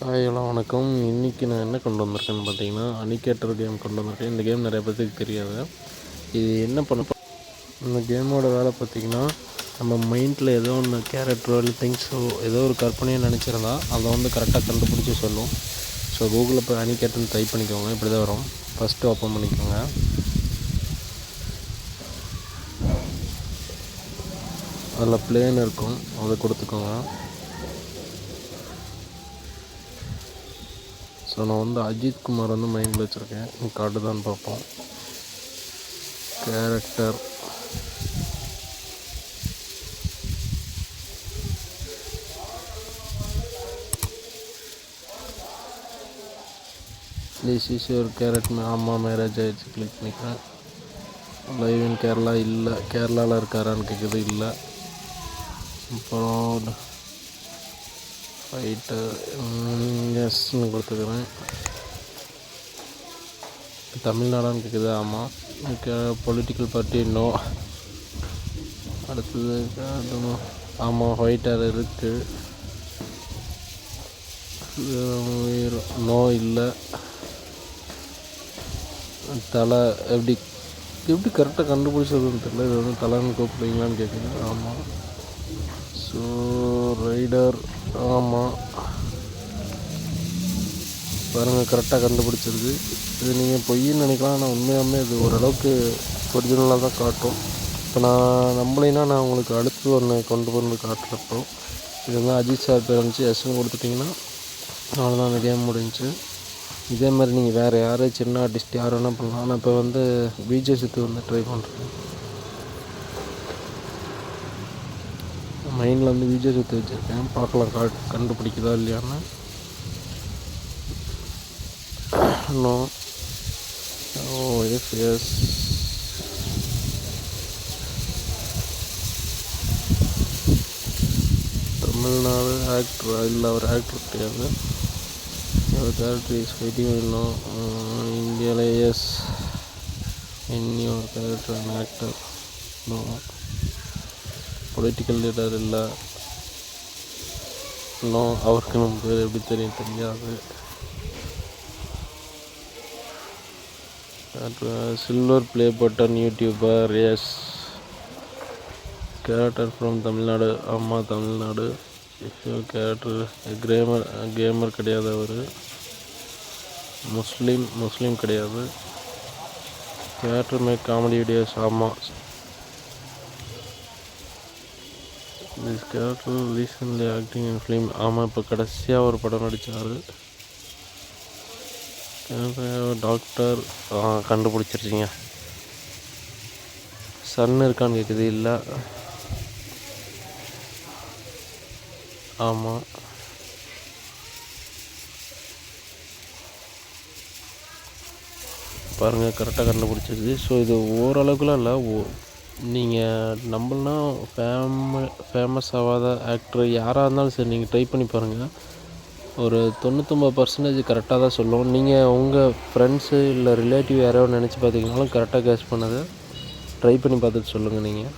Hi எல்லாம் வணக்கம். இன்றைக்கி நான் என்ன கொண்டு வந்திருக்கேன்னு பார்த்தீங்கன்னா, அனிகேட்டர் கேம் கொண்டு வந்திருக்கேன். இந்த கேம் நிறைய பேருக்கு தெரியாது. இது என்ன இந்த கேமோட வேலை பார்த்திங்கன்னா, நம்ம மைண்டில் ஏதோ ஒன்று கேரக்டரோ இல்லை திங்ஸோ ஏதோ ஒரு கற்பனையை நினச்சிருந்தா அதை கரெக்டாக கண்டுபிடிச்சி சொல்லும். ஸோ கூகுளில் போய் அனிகேட்டர்னு டைப் பண்ணிக்கோங்க. இப்படி தான் வரும். ஃபஸ்ட்டு ஓப்பன் பண்ணிக்கோங்க. அதில் ப்ளேன் இருக்கும், அதை கொடுத்துக்கோங்க. ஸோ நான் அஜித் குமார் மைண்டில் வச்சுருக்கேன். காட்டுதான்னு பார்ப்போம். Character this is your carrot. ஆமாம், மேரேஜ் ஆகிடுச்சு. கிளிக் பண்ணிக்கிறேன். லைவ் இன் கேரளா இல்லை. கேரளாவில் இருக்காரான்னு கேட்குது, இல்லை. அப்புறம் ஃபைட்டர் எஸ்ன்னு கொடுத்துக்கிறேன். தமிழ்நாடான்னு கேட்குது, ஆமாம். Political party no. அடுத்தது ஆமாம், ஃபைட்டர் இருக்குது. நோ இல்லை. தலை எப்படி கரெக்டாக கண்டுபிடிச்சதுன்னு தெரியல. இது தலைன்னு கூப்பிடுவீங்களான்னு கேட்குது, ஆமாம். ஸோ ரைடர், ஆமாம். பாருங்கள், கரெக்டாக கண்டுபிடிச்சிருக்கு. இது நீங்கள் பொய்ன்னு நினைக்கலாம், ஆனால் உண்மையாகவே இது ஓரளவுக்கு ஒரிஜினலாக தான் காட்டும். இப்போ நான் நம்பலைன்னா நான் உங்களுக்கு அடுத்து ஒன்று கொண்டு வந்து காட்டுறப்போ இது அஜித் சார் பேர் வந்துச்சு. எஸ்ன்னு கொடுத்துட்டிங்கன்னா அவ்வளோதான், அந்த கேம் முடிஞ்சிச்சு. இதே மாதிரி நீங்கள் வேறு யாரும் சின்ன ஆர்டிஸ்ட் யாரும் என்ன பண்ணலாம். ஆனால் இப்போ விஜய் சித்து ட்ரை பண்ணுறேன். மைண்டில் விஜய் சித்து வச்சுருக்கேன். பார்க்கலாம் கண்டுபிடிக்குதா இல்லையான்னு. நோ. எஸ். தமிழ்நாடு ஆக்டர் இல்லை, அவர் ஆக்டர் கிடையாது. கேரக்டர் இஸ் ஃபைட்டிங் இன்னும் இந்தியாவில். எஸ். இன்னொரு character and actor. No. Political leader இல்லை. நோ. அவருக்கு நம்ம பேர் எப்படி தெரியாது. Silver play button YouTuber. Yes. Character from Tamil Nadu. ஆமாம், தமிழ்நாடு. கேரக்டர் கேமர் கிடையாது. அவர் முஸ்லீம் கிடையாது. Character make comedy videos. ஆமாம். This character recently acting in film. ஆமாம், இப்போ கடைசியாக ஒரு படம் நடித்தார். டாக்டர். கண்டுபிடிச்சிருச்சிங்க. சன் இருக்கான்னு கேட்குது, இல்லை. ஆமாம். பாருங்கள், கரெக்டாக கண்டுபிடிச்சிருச்சு. ஸோ இது ஓரளவுக்குலாம் இல்லை. நீங்கள் நம்மளா ஃபேமஸ் ஆகாத ஆக்டர் யாராக இருந்தாலும் சரி, நீங்கள் ட்ரை பண்ணி பாருங்கள். ஒரு 99% கரெக்டாக தான் சொல்லுவோம். நீங்கள் உங்கள் ஃப்ரெண்ட்ஸு இல்லை ரிலேட்டிவ் யாரையோ நினச்சி பார்த்தீங்கனாலும் கரெக்டாக கேஸ் பண்ணதை ட்ரை பண்ணி பார்த்துட்டு சொல்லுங்கள் நீங்கள்.